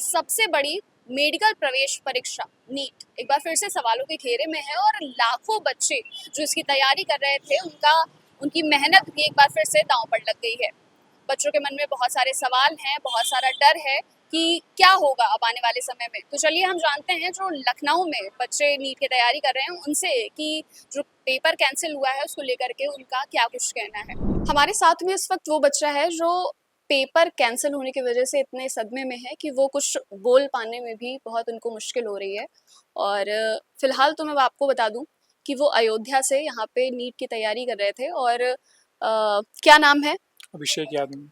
सबसे बड़ी मेडिकल प्रवेश परीक्षा नीट एक बार फिर से सवालों के घेरे में है और लाखों बच्चे जो इसकी तैयारी कर रहे थे उनकी मेहनत भी एक बार फिर से दांव पर लग गई है। बच्चों के मन में बहुत सारे सवाल हैं, बहुत सारा डर है कि क्या होगा अब आने वाले समय में। तो चलिए हम जानते हैं जो लखनऊ में बच्चे नीट की तैयारी कर रहे हैं उनसे कि जो पेपर कैंसिल हुआ है उसको लेकर के उनका क्या कुछ कहना है। हमारे साथ में इस वक्त वो बच्चा है जो पेपर कैंसिल होने की वजह से इतने सदमे में है कि वो कुछ बोल पाने में भी बहुत उनको मुश्किल हो रही है। और फिलहाल तो मैं आपको बता दूं कि वो अयोध्या से यहाँ पे नीट की तैयारी कर रहे थे। और क्या नाम है? अभिषेक यादव।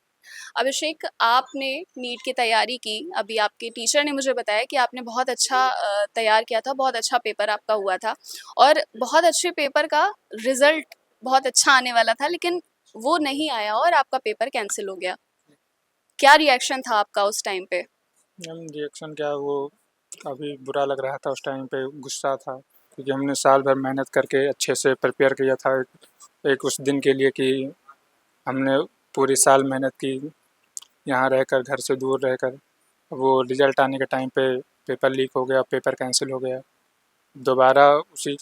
अभिषेक, आपने नीट की तैयारी की, अभी आपके टीचर ने मुझे बताया कि आपने बहुत अच्छा तैयार किया था, बहुत अच्छा पेपर आपका हुआ था और बहुत अच्छे पेपर का रिजल्ट बहुत अच्छा आने वाला था, लेकिन वो नहीं आया और आपका पेपर कैंसिल हो गया। क्या रिएक्शन था आपका उस टाइम पे? मैम रिएक्शन क्या, वो काफ़ी बुरा लग रहा था उस टाइम पे, गुस्सा था क्योंकि हमने साल भर मेहनत करके अच्छे से प्रिपेयर किया था एक उस दिन के लिए कि हमने पूरी साल मेहनत की, यहाँ रहकर, घर से दूर रहकर। वो रिज़ल्ट आने के टाइम पे पेपर लीक हो गया, पेपर कैंसिल हो गया। दोबारा उसी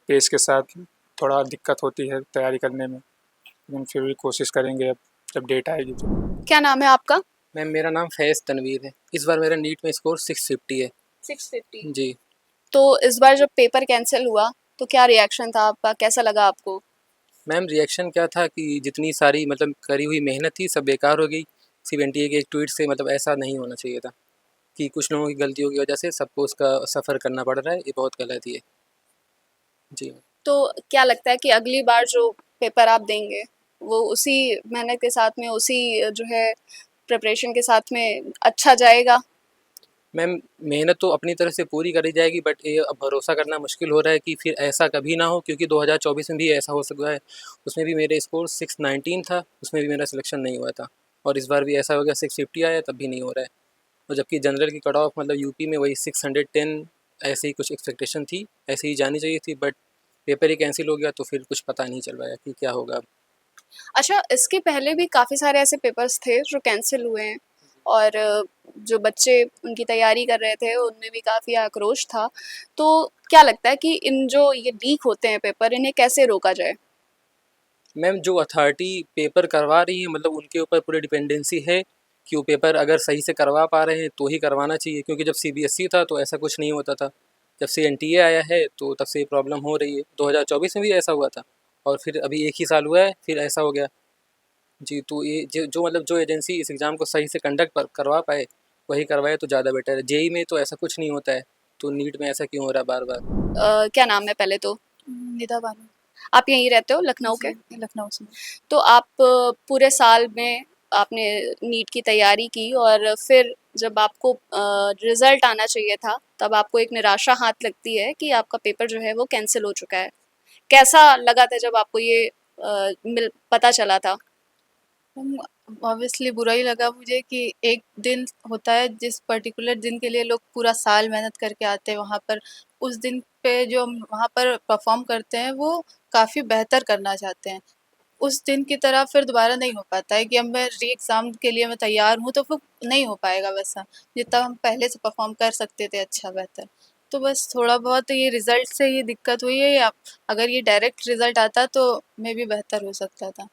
पेज के साथ थोड़ा दिक्कत होती है तैयारी करने में, लेकिन फिर भी कोशिश करेंगे अब जब डेट आएगी तो। क्या नाम है आपका? मैम मेरा नाम फैज़ तनवीर है। इस बार मेरा नीट में स्कोर 650 है। 650। जी। तो इस बार जब पेपर कैंसिल हुआ तो क्या रिएक्शन था आपका, कैसा लगा आपको? मैम रिएक्शन क्या था कि जितनी सारी मतलब करी हुई मेहनत थी सब बेकार हो गई। सिर्फ एनटीए के एक ट्वीट से, मतलब ऐसा नहीं होना चाहिए था कि कुछ लोगों की गलतियों की वजह से सबको उसका सफ़र करना पड़ रहा है, ये बहुत गलत ही है। जी। तो क्या लगता है कि अगली बार जो पेपर आप देंगे वो उसी मेहनत के साथ में, उसी जो है प्रिपरेशन के साथ में अच्छा जाएगा? मैम मेहनत तो अपनी तरफ से पूरी करी जाएगी, बट ये अब भरोसा करना मुश्किल हो रहा है कि फिर ऐसा कभी ना हो, क्योंकि 2024 में भी ऐसा हो सकता है। उसमें भी मेरे स्कोर 619 था, उसमें भी मेरा सिलेक्शन नहीं हुआ था, और इस बार भी ऐसा हो गया 650 आया तब भी नहीं हो रहा है। और जबकि जनरल की कट ऑफ मतलब यूपी में वही 610 ऐसे ही कुछ एक्सपेक्टेशन थी, ऐसे ही जानी चाहिए थी, बट पेपर ही कैंसिल हो गया तो फिर कुछ पता नहीं चल पाया कि क्या होगा अब। अच्छा, इसके पहले भी काफ़ी सारे ऐसे पेपर्स थे जो कैंसिल हुए हैं और जो बच्चे उनकी तैयारी कर रहे थे उनमें भी काफ़ी आक्रोश था। तो क्या लगता है कि इन जो ये लीक होते हैं पेपर, इन्हें कैसे रोका जाए? मैम जो अथॉरिटी पेपर करवा रही है, मतलब उनके ऊपर पूरी डिपेंडेंसी है कि वो पेपर अगर सही से करवा पा रहे हैं तो ही करवाना चाहिए, क्योंकि जब सीबीएसई था तो ऐसा कुछ नहीं होता था। जब से एनटीए आया है तो तब से ये प्रॉब्लम हो रही है। 2024 में भी ऐसा हुआ था और फिर अभी एक ही साल हुआ है फिर ऐसा हो गया। जी, तो ये जो मतलब जो एजेंसी इस एग्ज़ाम को सही से कंडक्ट करवा पाए वही करवाए तो ज़्यादा बेटर है। जेई में तो ऐसा कुछ नहीं होता है, तो नीट में ऐसा क्यों हो रहा है बार बार। क्या नाम है पहले तो? निदा बानो। आप यहीं रहते हो लखनऊ के? लखनऊ से। तो आप पूरे साल में आपने नीट की तैयारी की और फिर जब आपको रिजल्ट आना चाहिए था तब आपको एक निराशा हाथ लगती है कि आपका पेपर जो है वो कैंसिल हो चुका है। कैसा लगा था जब आपको ये पता चला था? ऑब्वियसली बुरा ही लगा मुझे कि एक दिन होता है जिस पर्टिकुलर दिन के लिए लोग पूरा साल मेहनत करके आते हैं वहाँ पर, उस दिन पे जो हम वहाँ पर परफॉर्म करते हैं वो काफ़ी बेहतर करना चाहते हैं। उस दिन की तरह फिर दोबारा नहीं हो पाता है कि अब मैं री एग्ज़ाम के लिए मैं तैयार हूँ तो फिर नहीं हो पाएगा वैसा, जितना हम पहले से परफॉर्म कर सकते थे अच्छा बेहतर। तो बस थोड़ा बहुत ये रिज़ल्ट से ये दिक्कत हुई है, या अगर ये डायरेक्ट रिज़ल्ट आता तो मे बी बेहतर हो सकता था।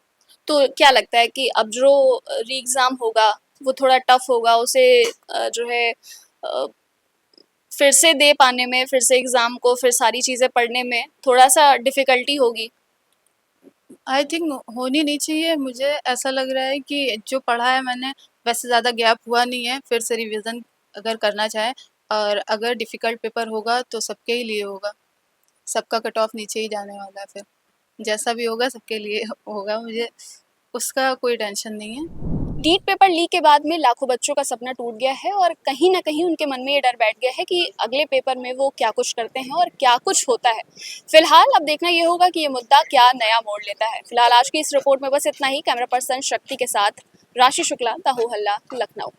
तो क्या लगता है कि अब जो री एग्ज़ाम होगा वो थोड़ा टफ होगा, उसे जो है फिर से दे पाने में, फिर से एग्ज़ाम को फिर सारी चीज़ें पढ़ने में थोड़ा सा डिफ़िकल्टी होगी? आई थिंक होनी नहीं चाहिए। मुझे ऐसा लग रहा है कि जो पढ़ा है मैंने वैसे ज़्यादा गैप हुआ नहीं है, फिर से रिवीजन अगर करना चाहें, और अगर डिफ़िकल्ट पेपर होगा तो सबके ही लिए होगा, सबका कट ऑफ नीचे ही जाने वाला है फिर, जैसा भी होगा सबके लिए होगा, मुझे उसका कोई टेंशन नहीं है। नीट पेपर लीक के बाद में लाखों बच्चों का सपना टूट गया है और कहीं ना कहीं उनके मन में ये डर बैठ गया है कि अगले पेपर में वो क्या कुछ करते हैं और क्या कुछ होता है। फिलहाल अब देखना ये होगा कि ये मुद्दा क्या नया मोड़ लेता है। फिलहाल आज की इस रिपोर्ट में बस इतना ही। कैमरा पर्सन शक्ति के साथ राशि शुक्ला, द हो हल्ला, लखनऊ।